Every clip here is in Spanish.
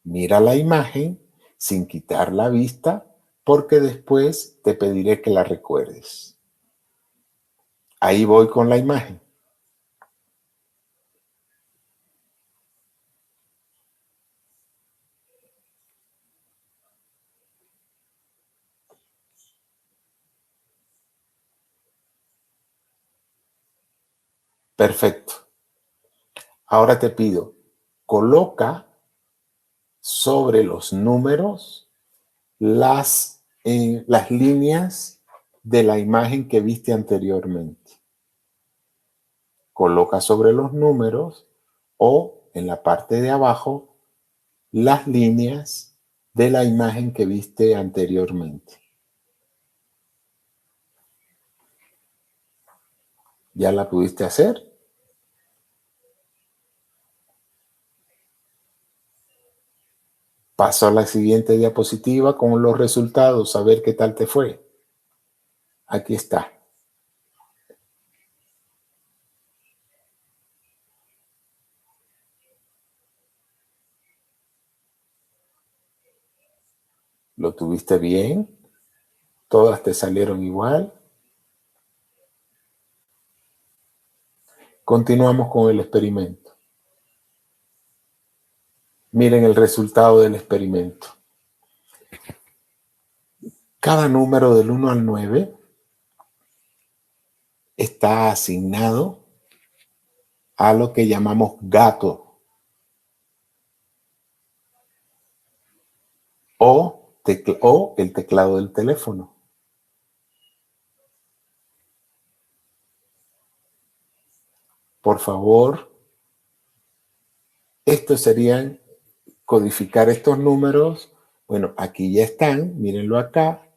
Mira la imagen sin quitar la vista, porque después te pediré que la recuerdes. Ahí voy con la imagen. Perfecto. Ahora te pido, coloca sobre los números las líneas de la imagen que viste anteriormente. Coloca sobre los números o en la parte de abajo las líneas de la imagen que viste anteriormente. ¿Ya la pudiste hacer? Paso a la siguiente diapositiva con los resultados, a ver qué tal te fue. Aquí está. ¿Lo tuviste bien? ¿Todas te salieron igual? Continuamos con el experimento. Miren el resultado del experimento. Cada número del 1 al 9 está asignado a lo que llamamos gato o el teclado del teléfono. Por favor, estos serían codificar estos números. Bueno, aquí ya están, mírenlo acá.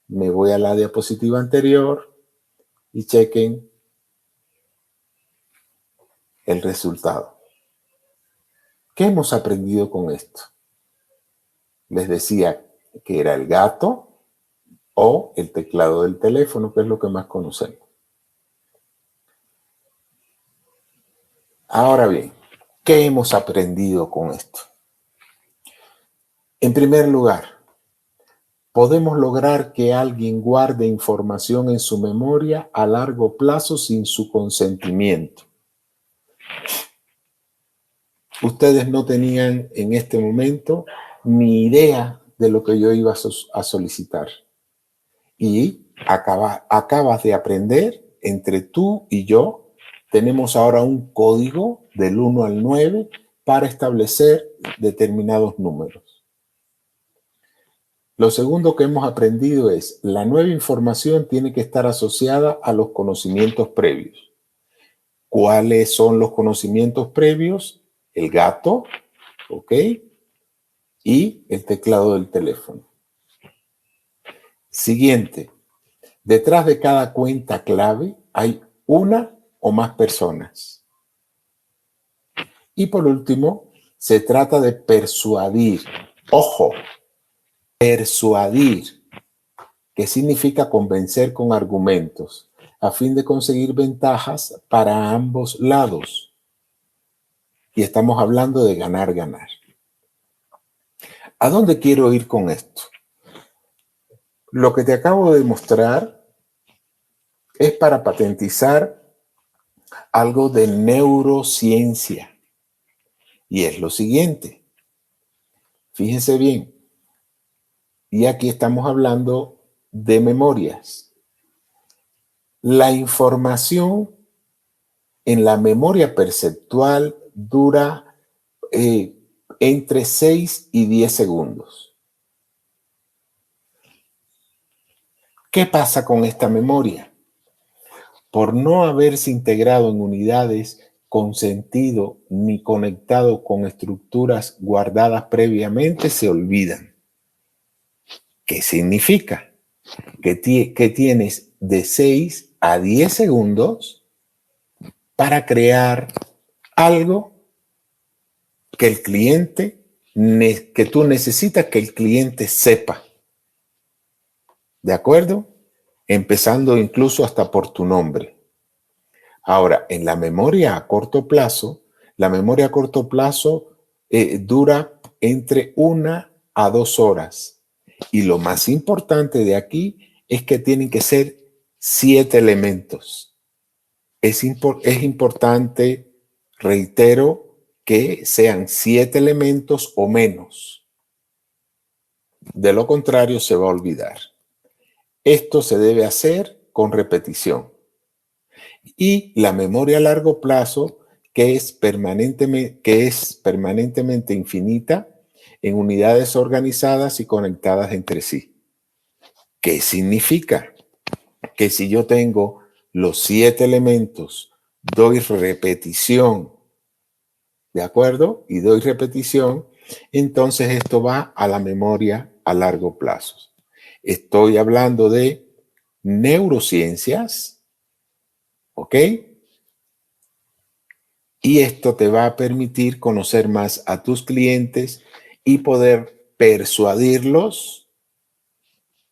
Me voy a la diapositiva anterior y chequen el resultado. ¿Qué hemos aprendido con esto? Les decía que era el gato o el teclado del teléfono, que es lo que más conocemos. Ahora bien, ¿qué hemos aprendido con esto? En primer lugar, podemos lograr que alguien guarde información en su memoria a largo plazo sin su consentimiento. Ustedes no tenían en este momento ni idea de lo que yo iba a solicitar. Y acabas de aprender, entre tú y yo, tenemos ahora un código del 1 al 9 para establecer determinados números. Lo segundo que hemos aprendido es, la nueva información tiene que estar asociada a los conocimientos previos. ¿Cuáles son los conocimientos previos? El gato, ¿ok? Y el teclado del teléfono. Siguiente, detrás de cada cuenta clave hay una o más personas. Y por último, se trata de persuadir. Ojo, persuadir, que significa convencer con argumentos, a fin de conseguir ventajas para ambos lados. Y estamos hablando de ganar, ganar. ¿A dónde quiero ir con esto? Lo que te acabo de mostrar es para patentizar algo de neurociencia. Y es lo siguiente. Fíjense bien. Y aquí estamos hablando de memorias. La información en la memoria perceptual dura entre 6 y 10 segundos. ¿Qué pasa con esta memoria? Por no haberse integrado en unidades con sentido ni conectado con estructuras guardadas previamente, se olvidan. ¿Qué significa? Que tienes de 6 a 10 segundos para crear algo que el cliente, que tú necesitas que el cliente sepa. ¿De acuerdo? Empezando incluso hasta por tu nombre. Ahora, en la memoria a corto plazo, dura entre 1 a 2 horas. Y lo más importante de aquí es que tienen que ser 7 elementos. Es importante, reitero, que sean 7 elementos o menos. De lo contrario, se va a olvidar. Esto se debe hacer con repetición. Y la memoria a largo plazo, que es permanentemente infinita en unidades organizadas y conectadas entre sí. ¿Qué significa? Que si yo tengo los 7 elementos, doy repetición, ¿de acuerdo? Y doy repetición, entonces esto va a la memoria a largo plazo. Estoy hablando de neurociencias, ¿ok? Y esto te va a permitir conocer más a tus clientes y poder persuadirlos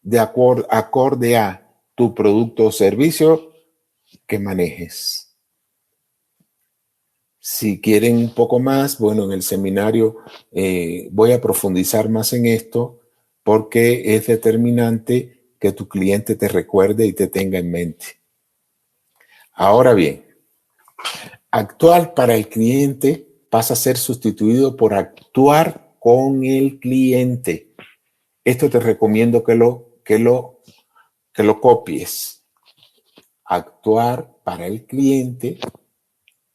de acorde a tu producto o servicio que manejes. Si quieren un poco más, bueno, en el seminario voy a profundizar más en esto porque es determinante que tu cliente te recuerde y te tenga en mente. Ahora bien, actuar para el cliente pasa a ser sustituido por actuar con el cliente. Esto te recomiendo que lo copies. Actuar para el cliente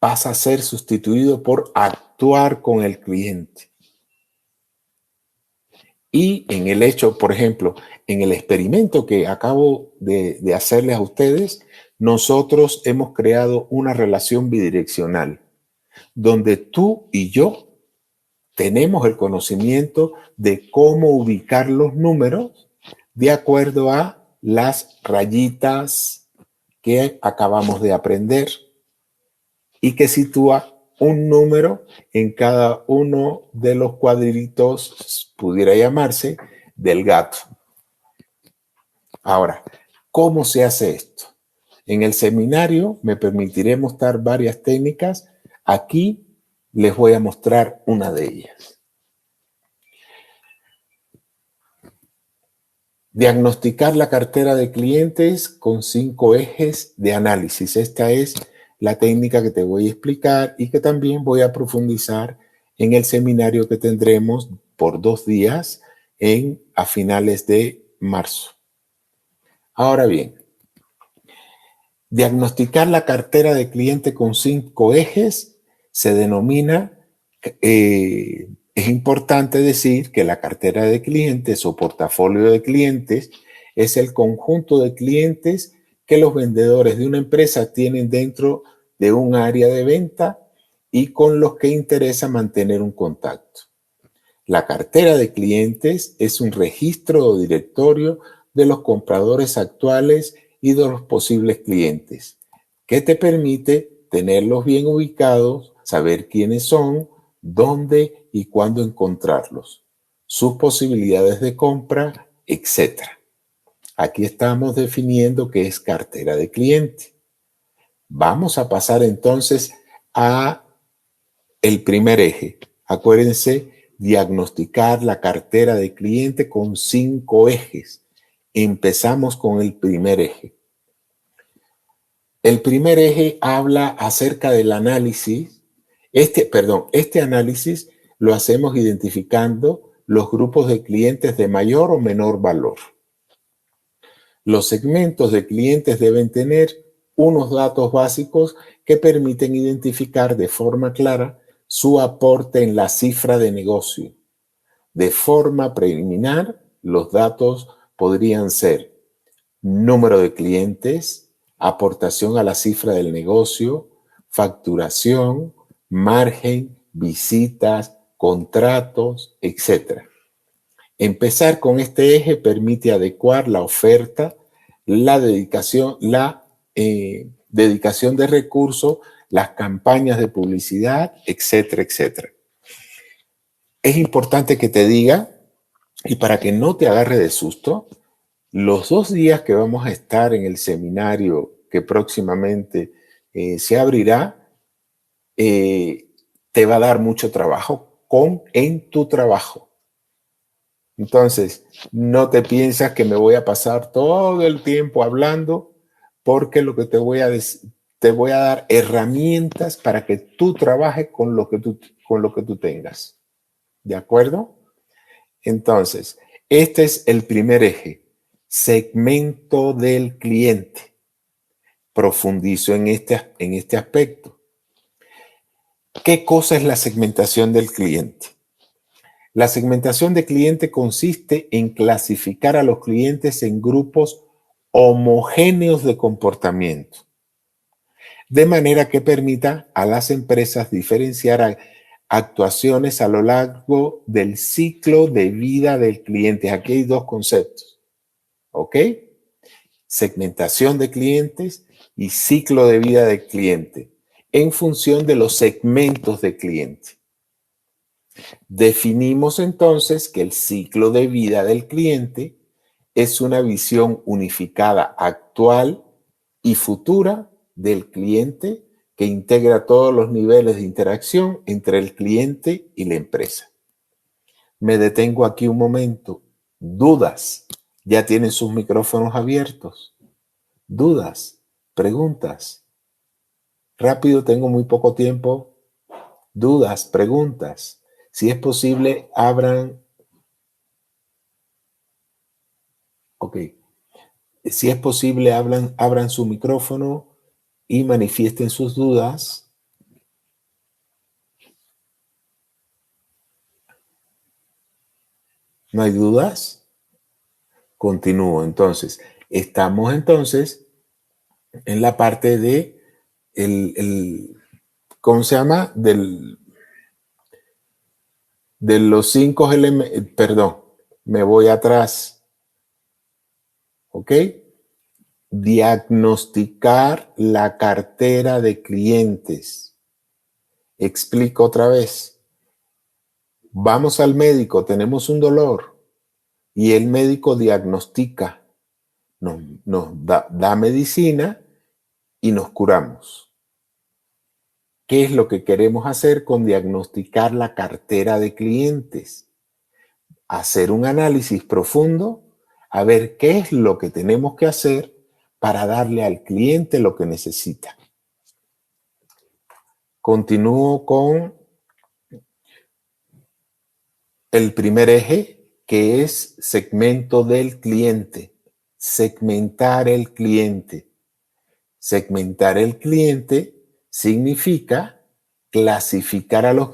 pasa a ser sustituido por actuar con el cliente. Y en el hecho, por ejemplo, en el experimento que acabo de hacerles a ustedes, nosotros hemos creado una relación bidireccional, donde tú y yo tenemos el conocimiento de cómo ubicar los números de acuerdo a las rayitas que acabamos de aprender y que sitúa un número en cada uno de los cuadritos, pudiera llamarse, del gato. Ahora, ¿cómo se hace esto? En el seminario me permitiré mostrar varias técnicas. Aquí les voy a mostrar una de ellas. Diagnosticar la cartera de clientes con 5 ejes de análisis. Esta es la técnica que te voy a explicar y que también voy a profundizar en el seminario que tendremos por 2 días a finales de marzo. Ahora bien, diagnosticar la cartera de cliente con 5 ejes se denomina, es importante decir que la cartera de clientes o portafolio de clientes es el conjunto de clientes que los vendedores de una empresa tienen dentro de un área de venta y con los que interesa mantener un contacto. La cartera de clientes es un registro o directorio de los compradores actuales y de los posibles clientes, que te permite tenerlos bien ubicados, saber quiénes son, dónde y cuándo encontrarlos, sus posibilidades de compra, etc. Aquí estamos definiendo qué es cartera de cliente. Vamos a pasar entonces a el primer eje. Acuérdense, diagnosticar la cartera de cliente con 5 ejes. Empezamos con el primer eje. El primer eje habla acerca del análisis. Este análisis lo hacemos identificando los grupos de clientes de mayor o menor valor. Los segmentos de clientes deben tener unos datos básicos que permiten identificar de forma clara su aporte en la cifra de negocio. De forma preliminar, los datos podrían ser número de clientes, aportación a la cifra del negocio, facturación, margen, visitas, contratos, etc. Empezar con este eje permite adecuar la oferta, la dedicación de recursos, las campañas de publicidad, etcétera, etcétera. Es importante que te diga, y para que no te agarre de susto, los 2 días que vamos a estar en el seminario que próximamente se abrirá, te va a dar mucho trabajo. en tu trabajo. Entonces, no te piensas que me voy a pasar todo el tiempo hablando, porque lo que te voy a dar herramientas para que tú trabajes con lo que tú tengas. ¿De acuerdo? Entonces, este es el primer eje, segmento del cliente. Profundizo en este aspecto. ¿Qué cosa es la segmentación del cliente? La segmentación de cliente consiste en clasificar a los clientes en grupos homogéneos de comportamiento, de manera que permita a las empresas diferenciar actuaciones a lo largo del ciclo de vida del cliente. Aquí hay dos conceptos, ¿ok? Segmentación de clientes y ciclo de vida del cliente en función de los segmentos de cliente. Definimos entonces que el ciclo de vida del cliente es una visión unificada actual y futura del cliente que integra todos los niveles de interacción entre el cliente y la empresa. Me detengo aquí un momento. ¿Dudas? ¿Ya tienen sus micrófonos abiertos? ¿Dudas? ¿Preguntas? Rápido, tengo muy poco tiempo. ¿Dudas? ¿Preguntas? Si es posible, abran. Ok. Si es posible, abran su micrófono y manifiesten sus dudas. ¿No hay dudas? Continúo. Entonces, estamos entonces en la parte de ¿cómo se llama? De los 5 elementos, perdón, me voy atrás. ¿Ok? Diagnosticar la cartera de clientes. Explico otra vez. Vamos al médico, tenemos un dolor y el médico diagnostica, nos da medicina y nos curamos. ¿Qué es lo que queremos hacer con diagnosticar la cartera de clientes? Hacer un análisis profundo, a ver qué es lo que tenemos que hacer para darle al cliente lo que necesita. Continúo con el primer eje, que es segmento del cliente. Segmentar el cliente. Segmentar el cliente significa clasificar a los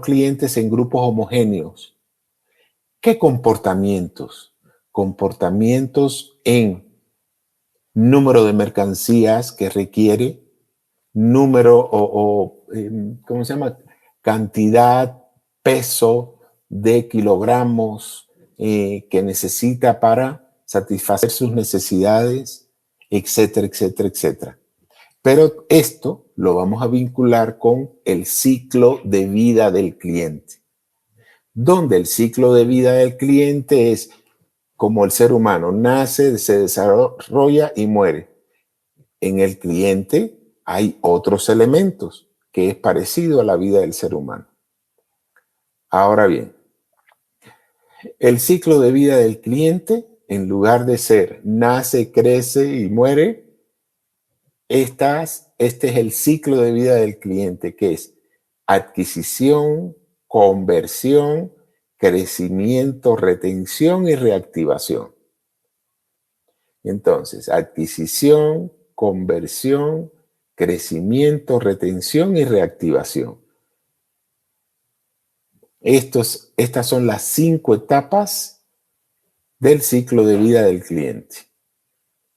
clientes en grupos homogéneos. ¿Qué comportamientos? Comportamientos en número de mercancías que requiere, número ¿cómo se llama? Cantidad, peso de kilogramos que necesita para satisfacer sus necesidades, etcétera, etcétera, etcétera. Pero esto lo vamos a vincular con el ciclo de vida del cliente, donde el ciclo de vida del cliente es como el ser humano, nace, se desarrolla y muere. En el cliente hay otros elementos que es parecido a la vida del ser humano. Ahora bien, el ciclo de vida del cliente, en lugar de ser nace, crece y muere, este es el ciclo de vida del cliente, que es adquisición, conversión, crecimiento, retención y reactivación. Entonces, adquisición, conversión, crecimiento, retención y reactivación. Estas son las 5 etapas del ciclo de vida del cliente.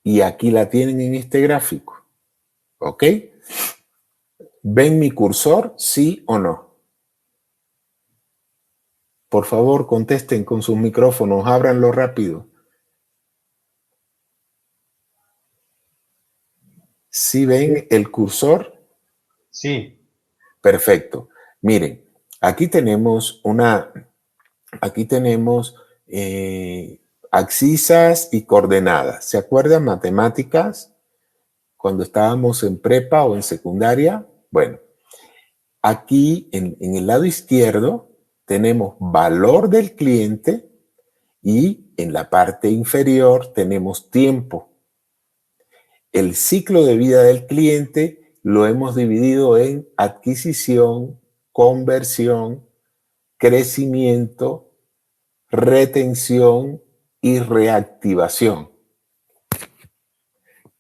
Y aquí la tienen en este gráfico. ¿Ok? ¿Ven mi cursor? ¿Sí o no? Por favor, contesten con sus micrófonos, ábranlo rápido. ¿Sí ven el cursor? Sí. Perfecto. Miren, aquí tenemos abscisas y coordenadas. ¿Se acuerdan matemáticas cuando estábamos en prepa o en secundaria? Bueno, aquí en el lado izquierdo tenemos valor del cliente y en la parte inferior tenemos tiempo. El ciclo de vida del cliente lo hemos dividido en adquisición, conversión, crecimiento, retención y reactivación.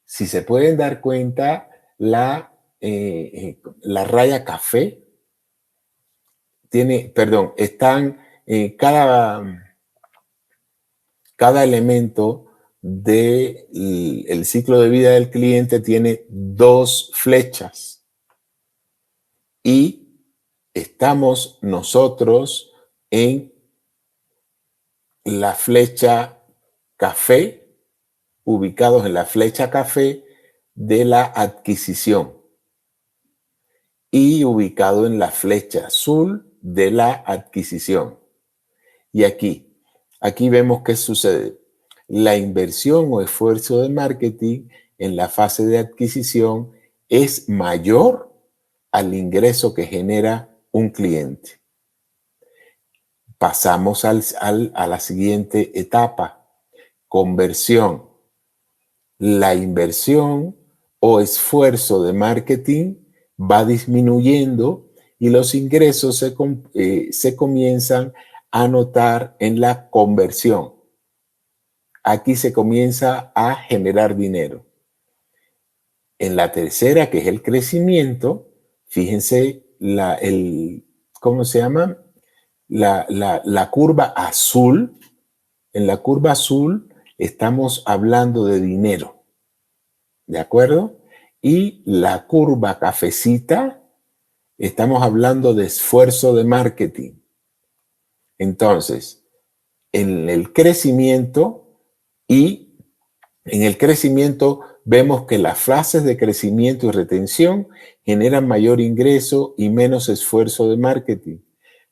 Si se pueden dar cuenta, la raya café están cada elemento del ciclo de vida del cliente tiene 2 flechas y estamos nosotros en la flecha café, ubicados en la flecha café de la adquisición y ubicado en la flecha azul de la adquisición. Y aquí vemos qué sucede. La inversión o esfuerzo de marketing en la fase de adquisición es mayor al ingreso que genera un cliente. Pasamos a la siguiente etapa, conversión. La inversión o esfuerzo de marketing va disminuyendo y los ingresos se comienzan a notar en la conversión. Aquí se comienza a generar dinero. En la tercera, que es el crecimiento, fíjense ¿cómo se llama? La curva azul. En la curva azul estamos hablando de dinero, ¿de acuerdo? Y la curva cafecita, estamos hablando de esfuerzo de marketing. Entonces, en el crecimiento vemos que las fases de crecimiento y retención generan mayor ingreso y menos esfuerzo de marketing.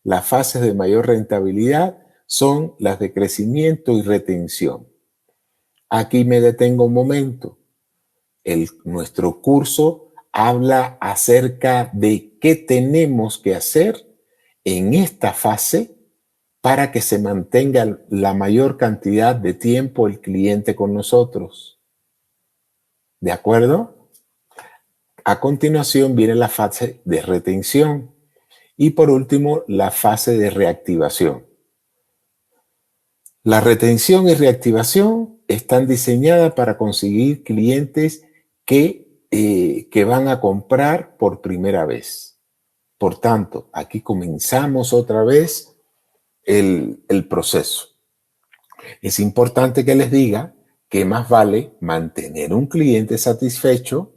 Las fases de mayor rentabilidad son las de crecimiento y retención. Aquí me detengo un momento. Nuestro curso habla acerca de qué tenemos que hacer en esta fase para que se mantenga la mayor cantidad de tiempo el cliente con nosotros. ¿De acuerdo? A continuación viene la fase de retención y por último la fase de reactivación. La retención y reactivación están diseñadas para conseguir clientes que van a comprar por primera vez. Por tanto, aquí comenzamos otra vez el proceso. Es importante que les diga que más vale mantener un cliente satisfecho,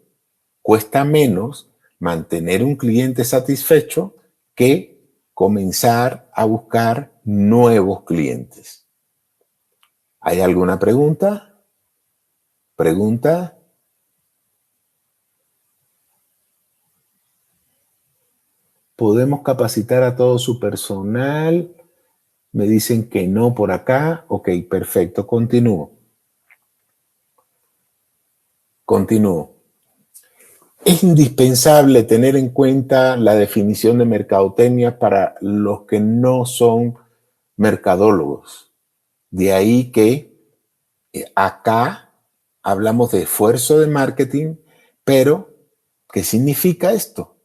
cuesta menos mantener un cliente satisfecho que comenzar a buscar nuevos clientes. ¿Hay alguna pregunta? ¿Pregunta? ¿Podemos capacitar a todo su personal? Me dicen que no por acá. Ok, perfecto. Continúo. Es indispensable tener en cuenta la definición de mercadotecnia para los que no son mercadólogos. De ahí que acá hablamos de esfuerzo de marketing, pero ¿qué significa esto?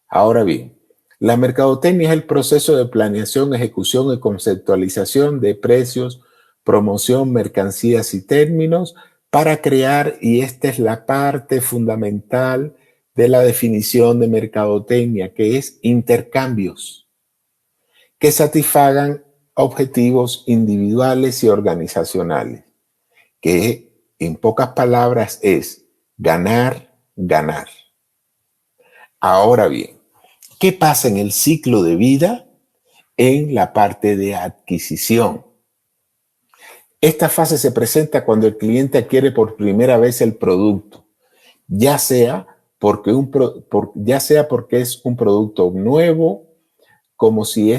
Ahora bien, la mercadotecnia es el proceso de planeación, ejecución y conceptualización de precios, promoción, mercancías y términos para crear, y esta es la parte fundamental de la definición de mercadotecnia, que es intercambios que satisfagan objetivos individuales y organizacionales, que en pocas palabras es ganar, ganar. Ahora bien, ¿qué pasa en el ciclo de vida en la parte de adquisición? Esta fase se presenta cuando el cliente adquiere por primera vez el producto, ya sea porque es un producto nuevo, como si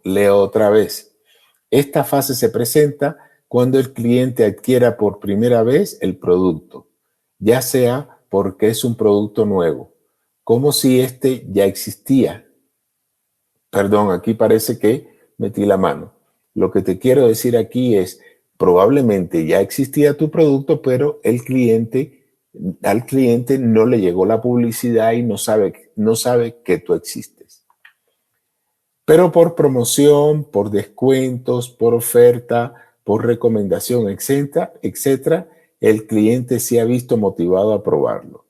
leo otra vez. Esta fase se presenta cuando el cliente adquiera por primera vez el producto, ya sea porque es un producto nuevo, como si ya existía. Perdón, aquí parece que metí la mano. Lo que te quiero decir aquí es, probablemente ya existía tu producto, pero al cliente no le llegó la publicidad y no sabe que tú existes. Pero por promoción, por descuentos, por oferta, por recomendación, etcétera, el cliente se ha visto motivado a probarlo.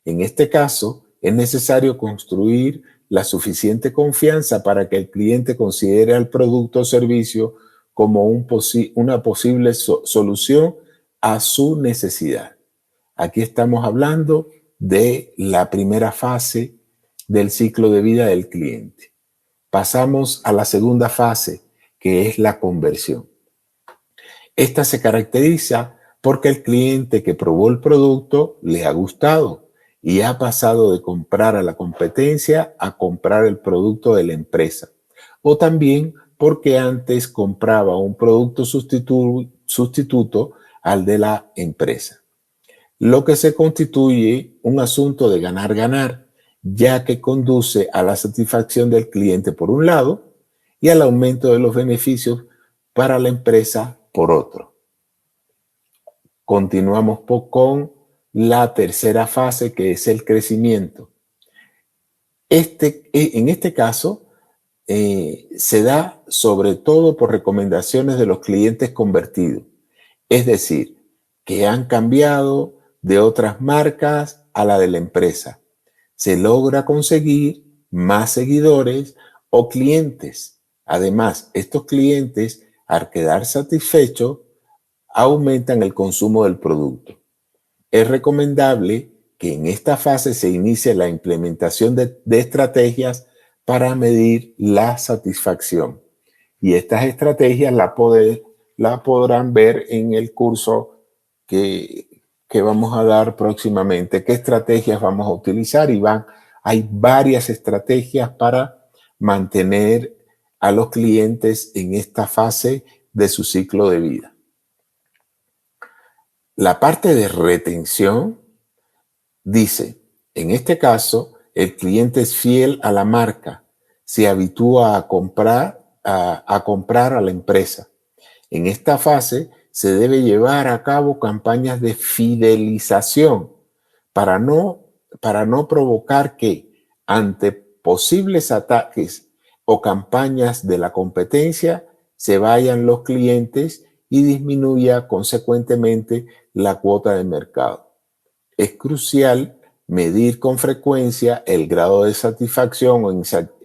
En este caso, es necesario construir la suficiente confianza para que el cliente considere al producto o servicio como una posible solución a su necesidad. Aquí estamos hablando de la primera fase del ciclo de vida del cliente. Pasamos a la segunda fase, que es la conversión. Esta se caracteriza porque el cliente que probó el producto le ha gustado y ha pasado de comprar a la competencia a comprar el producto de la empresa. O también porque antes compraba un producto sustituto al de la empresa. Lo que se constituye un asunto de ganar-ganar, ya que conduce a la satisfacción del cliente por un lado y al aumento de los beneficios para la empresa por otro. Continuamos con la tercera fase, que es el crecimiento. En este caso, se da sobre todo por recomendaciones de los clientes convertidos, es decir, que han cambiado de otras marcas a la de la empresa. Se logra conseguir más seguidores o clientes. Además, estos clientes, al quedar satisfechos, aumentan el consumo del producto. Es recomendable que en esta fase se inicie la implementación de estrategias para medir la satisfacción. Y estas estrategias la podrán ver en el curso que vamos a dar próximamente. ¿Qué estrategias vamos a utilizar? Hay varias estrategias para mantener a los clientes en esta fase de su ciclo de vida. La parte de retención dice, en este caso, el cliente es fiel a la marca, se habitúa a comprar a la empresa. En esta fase se debe llevar a cabo campañas de fidelización para no provocar que, ante posibles ataques o campañas de la competencia, se vayan los clientes y disminuya consecuentemente la cuota de mercado. Es crucial medir con frecuencia el grado de satisfacción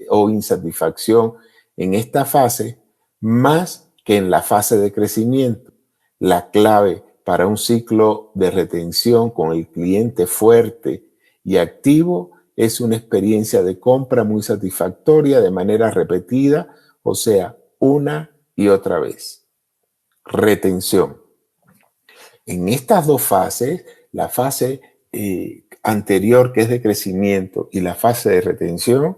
o insatisfacción en esta fase, más que en la fase de crecimiento. La clave para un ciclo de retención con el cliente fuerte y activo es una experiencia de compra muy satisfactoria de manera repetida, o sea, una y otra vez. Retención. En estas dos fases, la fase anterior, que es de crecimiento, y la fase de retención,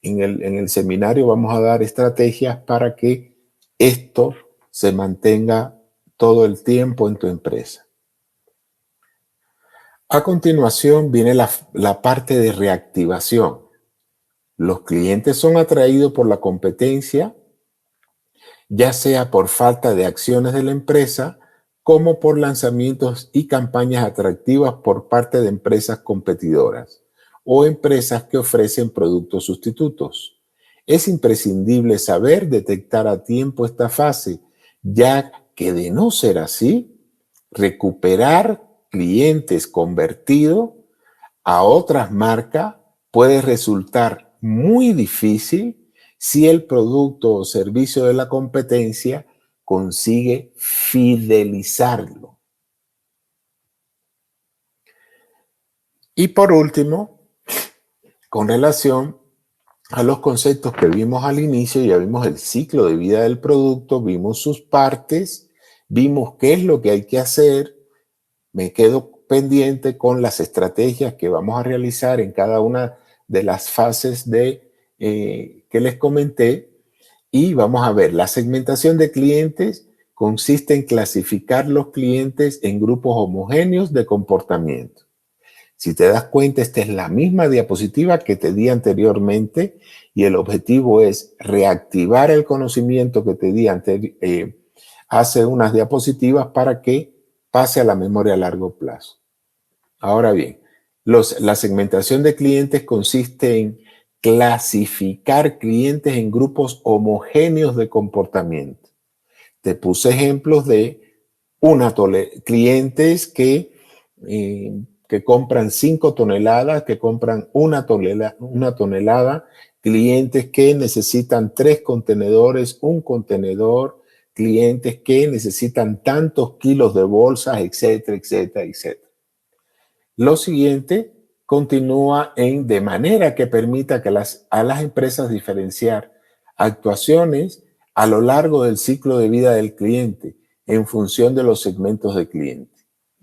en el seminario vamos a dar estrategias para que esto se mantenga todo el tiempo en tu empresa. A continuación viene la parte de reactivación. Los clientes son atraídos por la competencia, ya sea por falta de acciones de la empresa, como por lanzamientos y campañas atractivas por parte de empresas competidoras o empresas que ofrecen productos sustitutos. Es imprescindible saber detectar a tiempo esta fase, ya que de no ser así, recuperar clientes convertidos a otras marcas puede resultar muy difícil si el producto o servicio de la competencia consigue fidelizarlo. Y por último, con relación a los conceptos que vimos al inicio, ya vimos el ciclo de vida del producto, vimos sus partes, vimos qué es lo que hay que hacer. Me quedo pendiente con las estrategias que vamos a realizar en cada una de las fases que les comenté. Y vamos a ver, la segmentación de clientes consiste en clasificar los clientes en grupos homogéneos de comportamiento. Si te das cuenta, esta es la misma diapositiva que te di anteriormente y el objetivo es reactivar el conocimiento que te di hace unas diapositivas para que pase a la memoria a largo plazo. Ahora bien, la segmentación de clientes consiste en clasificar clientes en grupos homogéneos de comportamiento. Te puse ejemplos de clientes que compran 5 toneladas, que compran una tonelada, clientes que necesitan 3 contenedores, un contenedor, clientes que necesitan tantos kilos de bolsas, etcétera, etcétera, etcétera. Lo siguiente continúa de manera que permita que a las empresas diferenciar actuaciones a lo largo del ciclo de vida del cliente en función de los segmentos de cliente.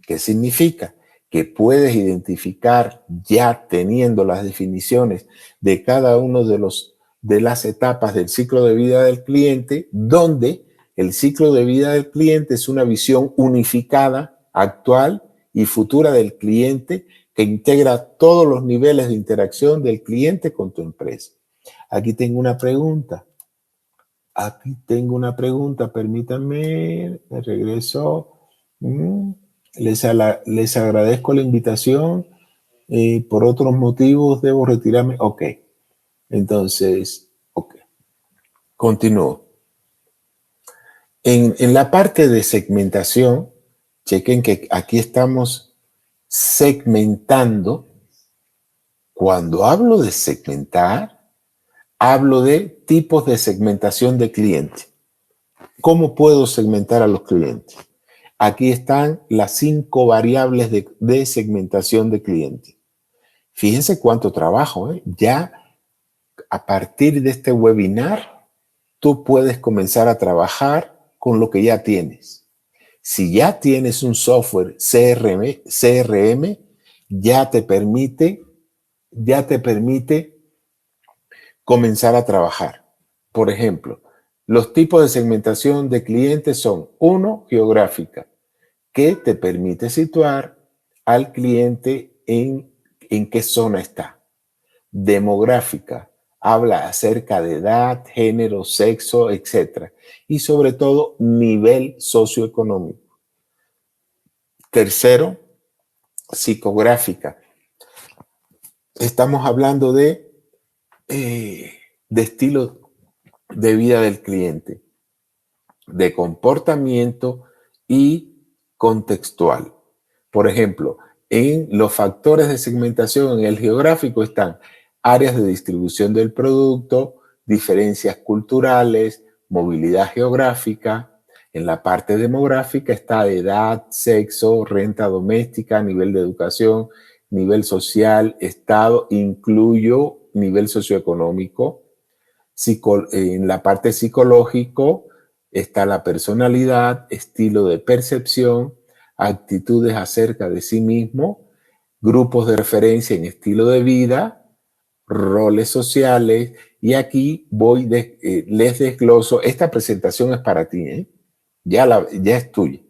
¿Qué significa? Que puedes identificar, ya teniendo las definiciones de cada uno de las etapas del ciclo de vida del cliente, donde el ciclo de vida del cliente es una visión unificada, actual y futura del cliente que integra todos los niveles de interacción del cliente con tu empresa. Aquí tengo una pregunta. Permítanme, me regreso. Les agradezco la invitación. Por otros motivos debo retirarme. Ok. Entonces, ok. Continúo. En la parte de segmentación, chequen que aquí estamos segmentando. Cuando hablo de segmentar, hablo de tipos de segmentación de clientes. ¿Cómo puedo segmentar a los clientes? Aquí están las 5 variables de segmentación de clientes. Fíjense cuánto trabajo, ¿eh? Ya a partir de este webinar, tú puedes comenzar a trabajar con lo que ya tienes. Si ya tienes un software CRM, ya te permite comenzar a trabajar. Por ejemplo, los tipos de segmentación de clientes son: 1, geográfica, que te permite situar al cliente en qué zona está. Demográfica, habla acerca de edad, género, sexo, etc. Y sobre todo, nivel socioeconómico. Tercero, psicográfica. Estamos hablando de estilo de vida del cliente, de comportamiento y contextual. Por ejemplo, en los factores de segmentación en el geográfico están áreas de distribución del producto, diferencias culturales, movilidad geográfica. En la parte demográfica está edad, sexo, renta doméstica, nivel de educación, nivel social, estado, incluyo nivel socioeconómico. En la parte psicológico está la personalidad, estilo de percepción, actitudes acerca de sí mismo, grupos de referencia en estilo de vida, roles sociales, y aquí les desgloso. Esta presentación es para ti, ¿eh? Ya es tuya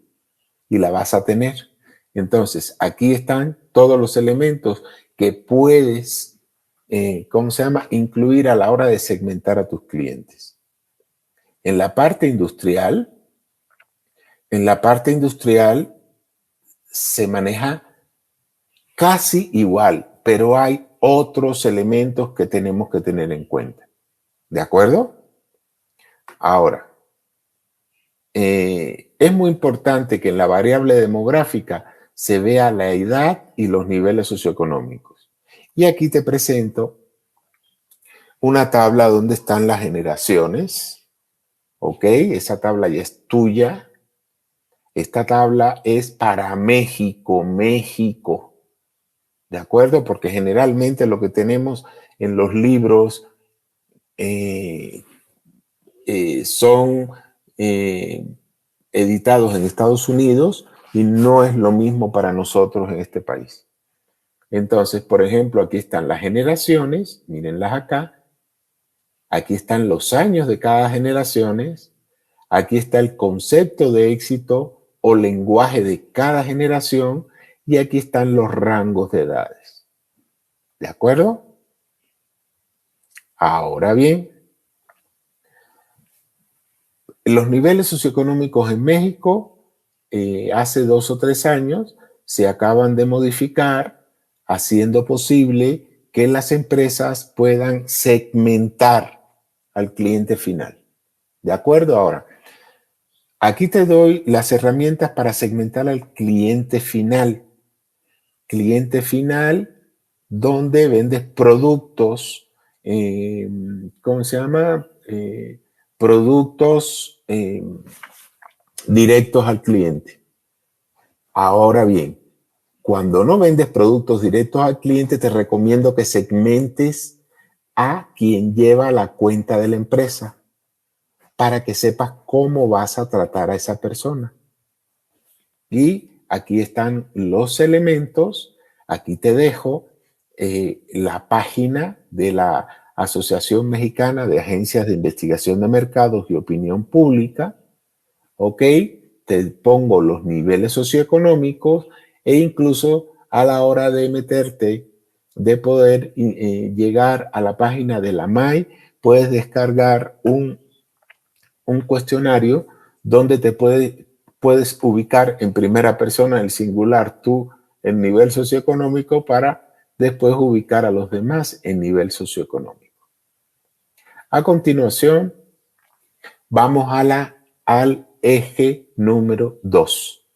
y la vas a tener. Entonces, aquí están todos los elementos que puedes, incluir a la hora de segmentar a tus clientes. En la parte industrial se maneja casi igual, pero hay otros elementos que tenemos que tener en cuenta. ¿De acuerdo? Ahora, es muy importante que en la variable demográfica se vea la edad y los niveles socioeconómicos. Y aquí te presento una tabla donde están las generaciones. ¿Ok? Esa tabla ya es tuya. Esta tabla es para México. ¿De acuerdo? Porque generalmente lo que tenemos en los libros son editados en Estados Unidos y no es lo mismo para nosotros en este país. Entonces, por ejemplo, aquí están las generaciones, mírenlas acá. Aquí están los años de cada generación. Aquí está el concepto de éxito o lenguaje de cada generación y aquí están los rangos de edades. ¿De acuerdo? Ahora bien, los niveles socioeconómicos en México hace 2 o 3 años se acaban de modificar, haciendo posible que las empresas puedan segmentar al cliente final. ¿De acuerdo? Ahora, aquí te doy las herramientas para segmentar al cliente final. Cliente final donde vendes productos, ¿cómo se llama? Productos directos al cliente. Ahora bien, cuando no vendes productos directos al cliente, te recomiendo que segmentes a quien lleva la cuenta de la empresa para que sepas cómo vas a tratar a esa persona. Y aquí están los elementos. Aquí te dejo la página de la Asociación Mexicana de Agencias de Investigación de Mercados y Opinión Pública. ¿Ok? Te pongo los niveles socioeconómicos e incluso a la hora de meterte, de poder llegar a la página de la MAI, puedes descargar un cuestionario donde te puedes ubicar en primera persona, el singular, tú, el nivel socioeconómico para después ubicar a los demás en nivel socioeconómico. A continuación, vamos al eje número 2.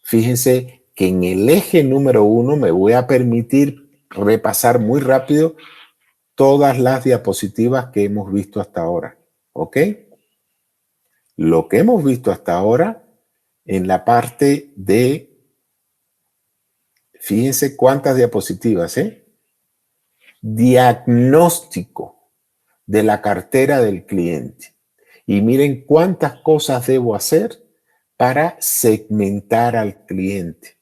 Fíjense que en el eje número 1 me voy a permitir repasar muy rápido todas las diapositivas que hemos visto hasta ahora. ¿Ok? Lo que hemos visto hasta ahora en la parte de, fíjense cuántas diapositivas, diagnóstico de la cartera del cliente. Y miren cuántas cosas debo hacer para segmentar al cliente.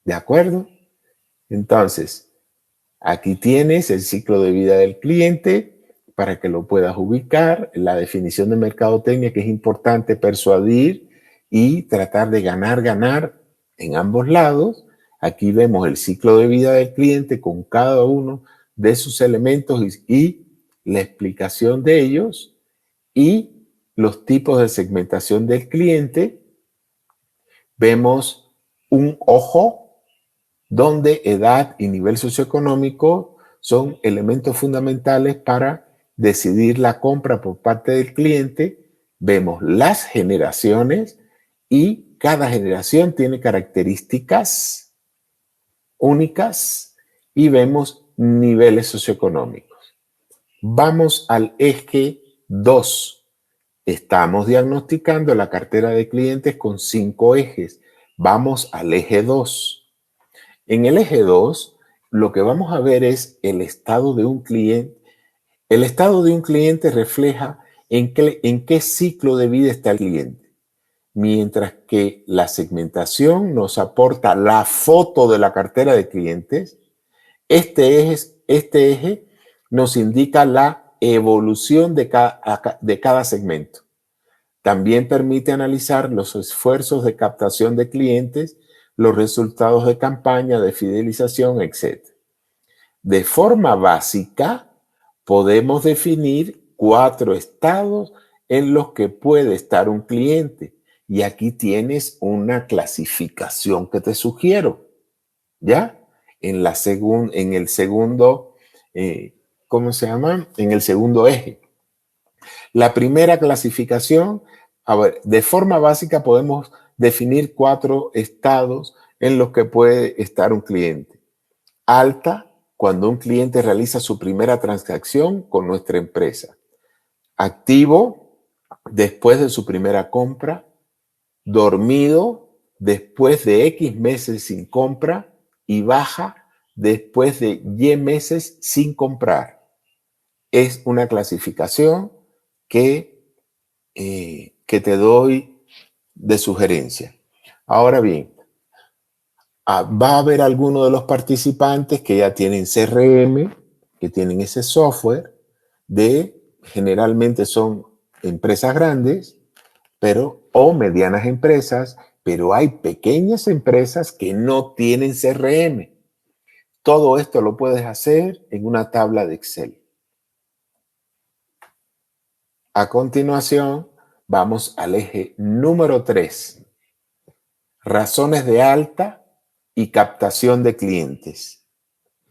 ¿De acuerdo? Entonces, aquí tienes el ciclo de vida del cliente para que lo puedas ubicar, la definición de mercadotecnia, que es importante persuadir y tratar de ganar en ambos lados. Aquí vemos el ciclo de vida del cliente con cada uno de sus elementos y la explicación de ellos y los tipos de segmentación del cliente. Vemos un ojo donde edad y nivel socioeconómico son elementos fundamentales para decidir la compra por parte del cliente. Vemos las generaciones y cada generación tiene características únicas y vemos niveles socioeconómicos. Vamos al eje 2. Estamos diagnosticando la cartera de clientes con 5 ejes. Vamos al eje 2. En el eje 2, lo que vamos a ver es el estado de un cliente. El estado de un cliente refleja en qué ciclo de vida está el cliente. Mientras que la segmentación nos aporta la foto de la cartera de clientes, este eje nos indica la evolución de cada segmento. También permite analizar los esfuerzos de captación de clientes, los resultados de campaña, de fidelización, etc. De forma básica, podemos definir 4 estados en los que puede estar un cliente. Y aquí tienes una clasificación que te sugiero, ¿ya? En el segundo, ¿cómo se llama? En el segundo eje. La primera clasificación, a ver, de forma básica podemos definir 4 estados en los que puede estar un cliente. Alta, cuando un cliente realiza su primera transacción con nuestra empresa. Activo, después de su primera compra. Dormido, después de X meses sin compra. Y baja, después de Y meses sin comprar. Es una clasificación que te doy de sugerencia. Ahora bien, va a haber algunos de los participantes que ya tienen CRM, que tienen ese software, generalmente son empresas grandes, o medianas empresas, pero hay pequeñas empresas que no tienen CRM. Todo esto lo puedes hacer en una tabla de Excel. A continuación, vamos al eje número 3. Razones de alta y captación de clientes.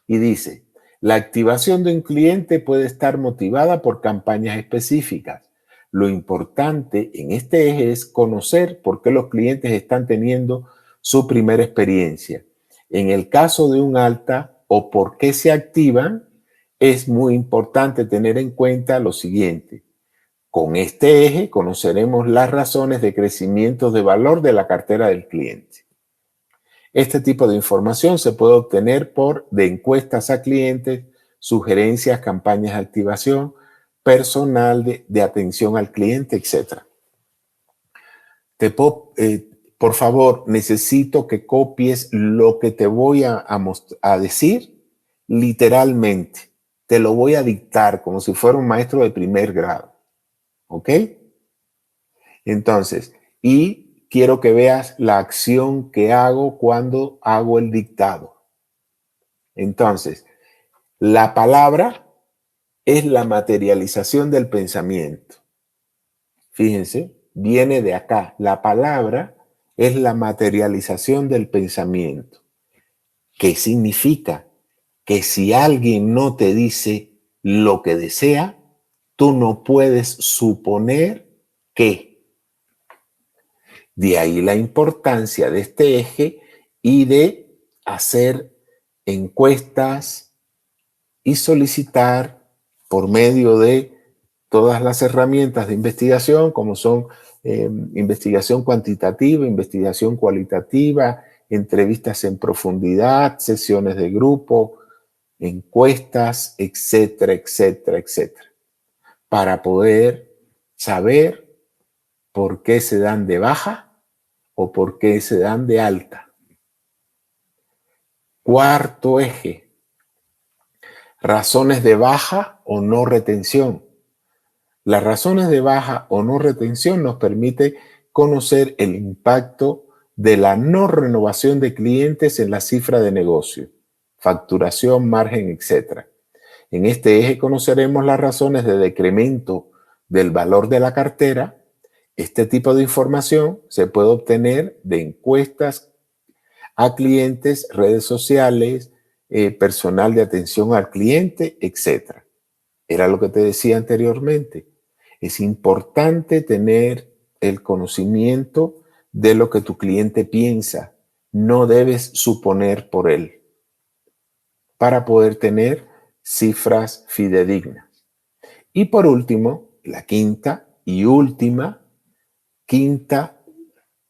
Y dice, la activación de un cliente puede estar motivada por campañas específicas. Lo importante en este eje es conocer por qué los clientes están teniendo su primera experiencia. En el caso de un alta o por qué se activan, es muy importante tener en cuenta lo siguiente. Con este eje conoceremos las razones de crecimiento de valor de la cartera del cliente. Este tipo de información se puede obtener de encuestas a clientes, sugerencias, campañas de activación, personal de atención al cliente, etc. Por favor, necesito que copies lo que te voy a decir literalmente. Te lo voy a dictar como si fuera un maestro de primer grado. ¿Ok? Entonces, y quiero que veas la acción que hago cuando hago el dictado. Entonces, la palabra es la materialización del pensamiento. Fíjense, viene de acá. La palabra es la materialización del pensamiento. ¿Qué significa? Que si alguien no te dice lo que desea, tú no puedes suponer que. De ahí la importancia de este eje y de hacer encuestas y solicitar por medio de todas las herramientas de investigación, como son investigación cuantitativa, investigación cualitativa, entrevistas en profundidad, sesiones de grupo, encuestas, etcétera, etcétera, etcétera, para poder saber por qué se dan de baja o por qué se dan de alta. Cuarto eje, razones de baja o no retención. Las razones de baja o no retención nos permite conocer el impacto de la no renovación de clientes en la cifra de negocio, facturación, margen, etc. En este eje conoceremos las razones de decremento del valor de la cartera. Este tipo de información se puede obtener de encuestas a clientes, redes sociales, personal de atención al cliente, etc. Era lo que te decía anteriormente. Es importante tener el conocimiento de lo que tu cliente piensa. No debes suponer por él para poder tener cifras fidedignas. Y por último, la quinta y última,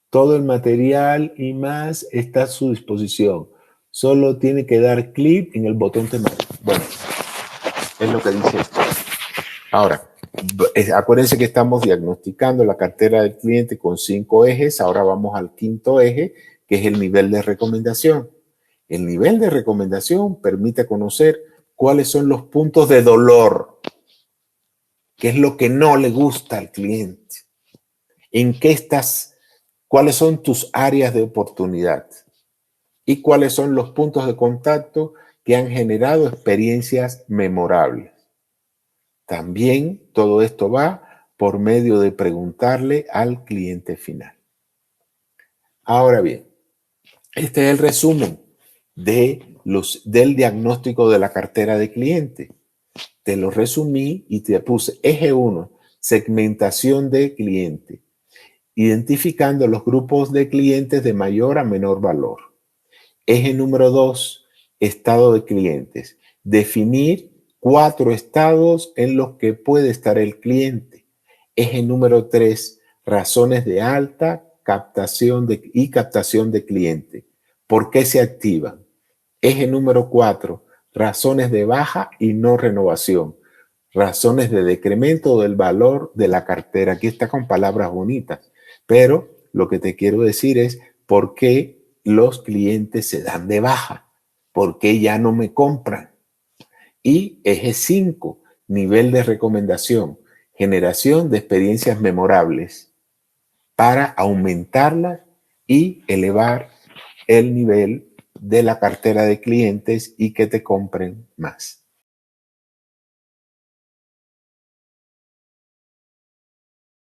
todo el material y más está a su disposición. Solo tiene que dar clic en el botón temático. Bueno, es lo que dice esto. Ahora, acuérdense que estamos diagnosticando la cartera del cliente con 5 ejes. Ahora vamos al quinto eje, que es el nivel de recomendación. El nivel de recomendación permite conocer cuáles son los puntos de dolor, qué es lo que no le gusta al cliente, en qué estás, cuáles son tus áreas de oportunidad y cuáles son los puntos de contacto que han generado experiencias memorables. También todo esto va por medio de preguntarle al cliente final. Ahora bien, este es el resumen del diagnóstico de la cartera de cliente. Te lo resumí y te puse eje 1, segmentación de cliente, identificando los grupos de clientes de mayor a menor valor. Eje número 2, estado de clientes, definir 4 estados en los que puede estar el cliente. Eje número 3, razones de alta captación y captación de cliente. ¿Por qué se activan? Eje número 4, razones de baja y no renovación. Razones de decremento del valor de la cartera. Aquí está con palabras bonitas, pero lo que te quiero decir es por qué los clientes se dan de baja, por qué ya no me compran. Y eje 5, nivel de recomendación, generación de experiencias memorables para aumentarlas y elevar el nivel de la cartera de clientes y que te compren más.